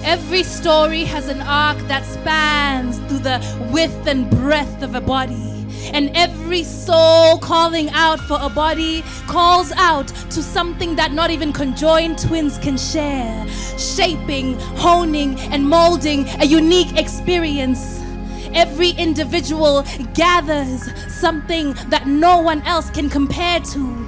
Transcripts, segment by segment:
Every story has an arc that spans through the width and breadth of a body. And every soul calling out for a body calls out to something that not even conjoined twins can share, shaping, honing, and molding a unique experience. Every individual gathers something that no one else can compare to.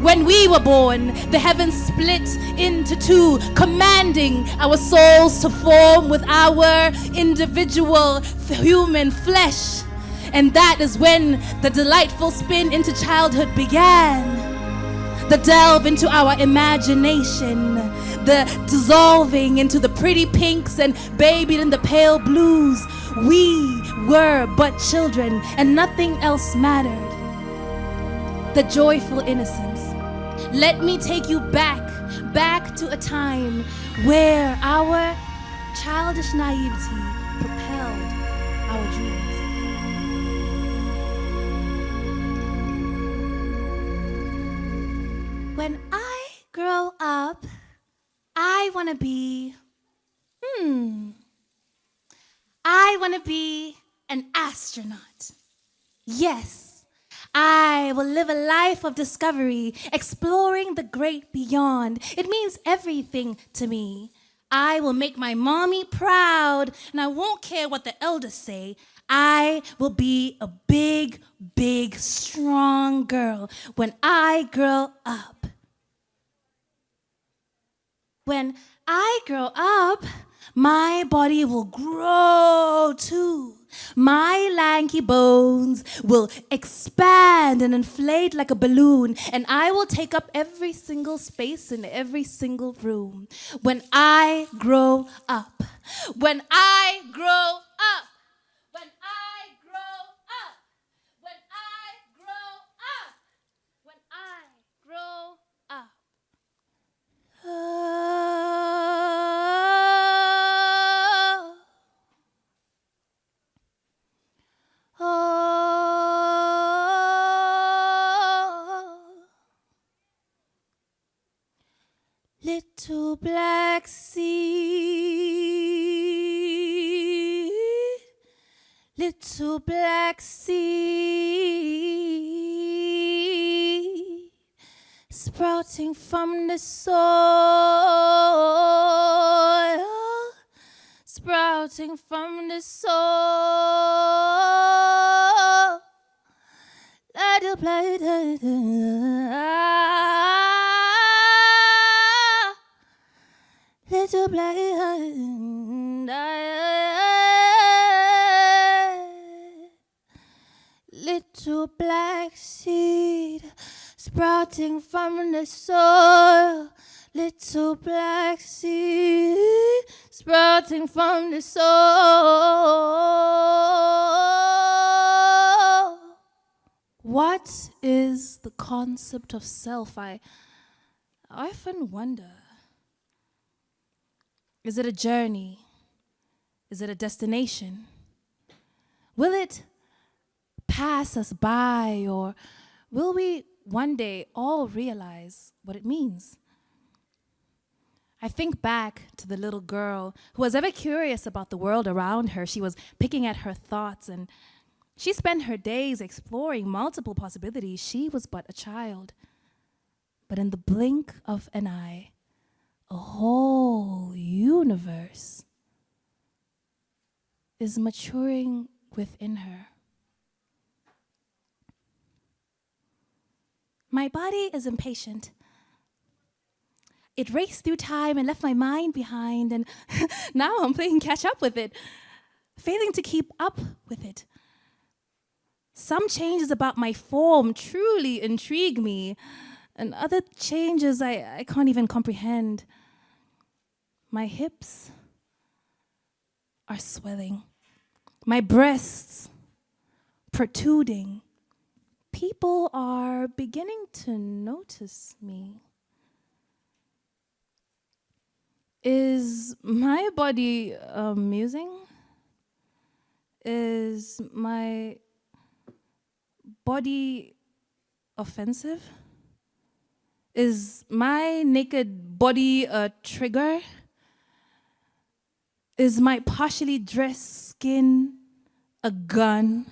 When we were born, the heavens split into two, commanding our souls to form with our individual human flesh. And that is when the delightful spin into childhood began. The delve into our imagination, the dissolving into the pretty pinks and bathed in the pale blues. We were but children and nothing else mattered. The joyful innocence. Let me take you back to a time where our childish naivety propelled our dreams. When I grow up, I want to be, I want to be an astronaut. Yes, I will live a life of discovery, exploring the great beyond. It means everything to me. I will make my mommy proud, and I won't care what the elders say. I will be a big, strong girl when I grow up. When I grow up, my body will grow too. My lanky bones will expand and inflate like a balloon, and I will take up every single space in every single room. When I grow up, when I grow up, when I grow up, when I grow up, when I grow up. Little black seed, little black seed, sprouting from the soil, sprouting from the soil. Little black, little black, little black seed, sprouting from the soil. Little black seed, sprouting from the soil. What is the concept of self? I often wonder. Is it a journey? Is it a destination? Will it pass us by, or will we one day all realize what it means? I think back to the little girl who was ever curious about the world around her. She was picking at her thoughts, and she spent her days exploring multiple possibilities. She was but a child. But in the blink of an eye, a whole universe is maturing within her. My body is impatient. It raced through time and left my mind behind, and now I'm playing catch up with it, failing to keep up with it. Some changes about my form truly intrigue me, and other changes I can't even comprehend. My hips are swelling, my breasts protruding. People are beginning to notice me. Is my body amusing? Is my body offensive? Is my naked body a trigger? Is my partially dressed skin a gun?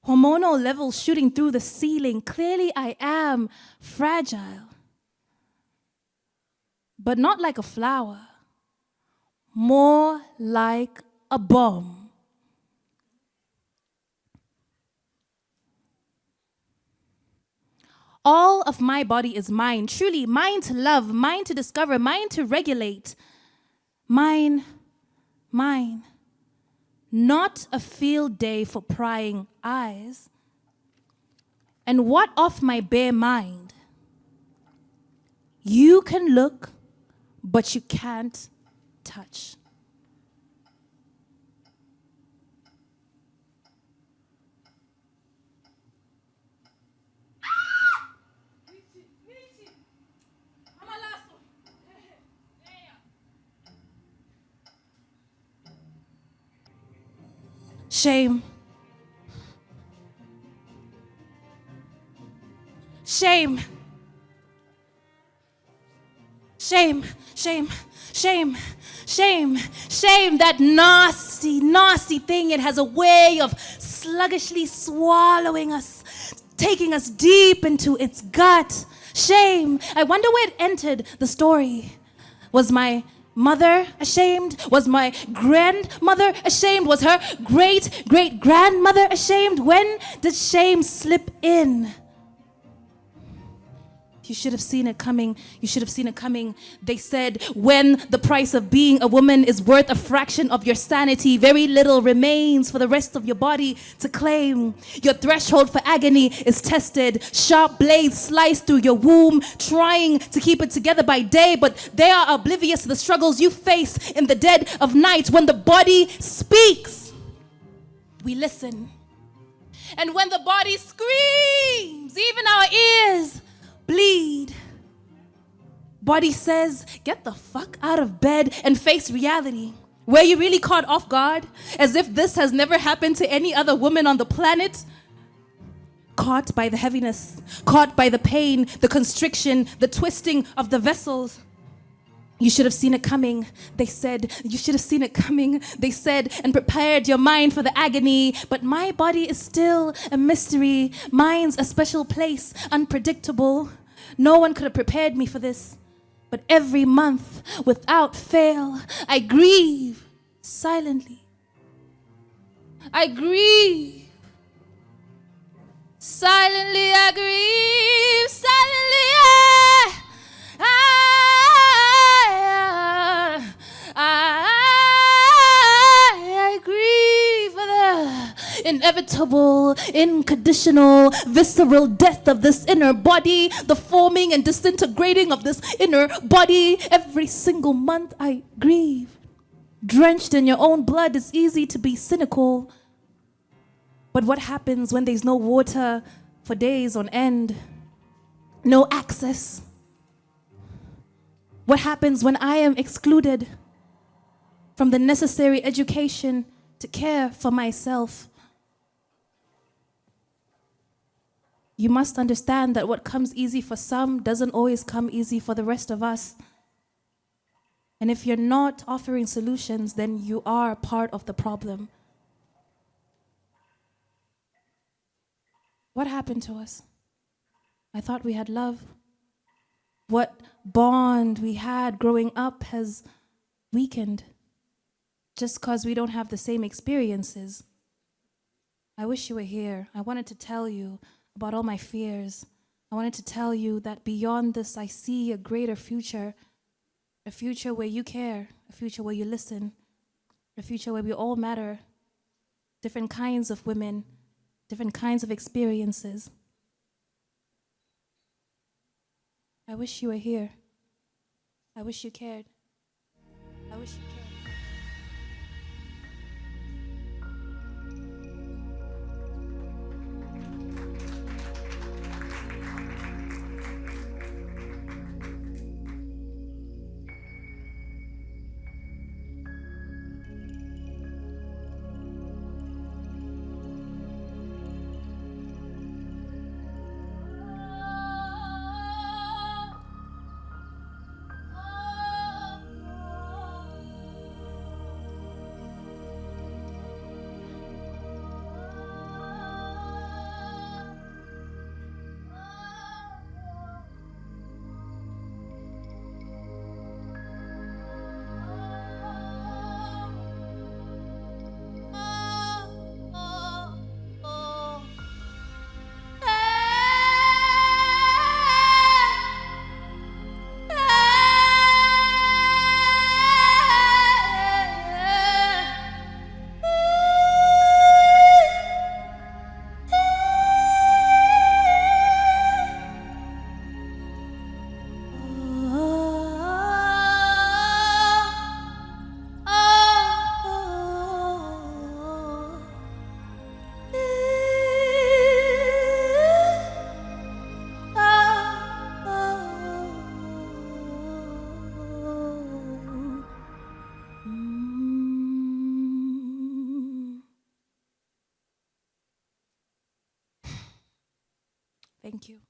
Hormonal levels shooting through the ceiling. Clearly I am fragile. But not like a flower. More like a bomb. All of my body is mine, truly mine to love, mine to discover, mine to regulate. Mine. Not a field day for prying eyes. And what of my bare mind? You can look, but you can't touch. Shame. Shame. Shame. Shame. Shame. Shame. Shame. That nasty, nasty thing. It has a way of sluggishly swallowing us, taking us deep into its gut. Shame. I wonder where it entered the story. Was my mother ashamed? Was my grandmother ashamed? Was her great-great-grandmother ashamed? When did shame slip in? You should have seen it coming. You should have seen it coming. They said when the price of being a woman is worth a fraction of your sanity, very little remains for the rest of your body to claim. Your threshold for agony is tested. Sharp blades slice through your womb, trying to keep it together by day, but they are oblivious to the struggles you face in the dead of night. When the body speaks, we listen. And when the body screams, even our ears bleed. Body says, get the fuck out of bed and face reality. Were you really caught off guard? As if this has never happened to any other woman on the planet? Caught by the heaviness, caught by the pain, the constriction, the twisting of the vessels. You should have seen it coming, they said. You should have seen it coming, they said, and prepared your mind for the agony. But my body is still a mystery. Mine's a special place, unpredictable. No one could have prepared me for this. But every month, without fail, I grieve silently. I grieve. Silently I grieve. Silently I grieve for the inevitable, inconditional, visceral death of this inner body, the forming and disintegrating of this inner body. Every single month I grieve. Drenched in your own blood, it's easy to be cynical. But what happens when there's no water for days on end? No access. What happens when I am excluded from the necessary education to care for myself? You must understand that what comes easy for some doesn't always come easy for the rest of us. And if you're not offering solutions, then you are part of the problem. What happened to us? I thought we had love. What bond we had growing up has weakened just because we don't have the same experiences. I wish you were here. I wanted to tell you about all my fears. I wanted to tell you that beyond this, I see a greater future. A future where you care, a future where you listen, a future where we all matter. Different kinds of women, different kinds of experiences. I wish you were here. I wish you cared. I wish you cared. Thank you.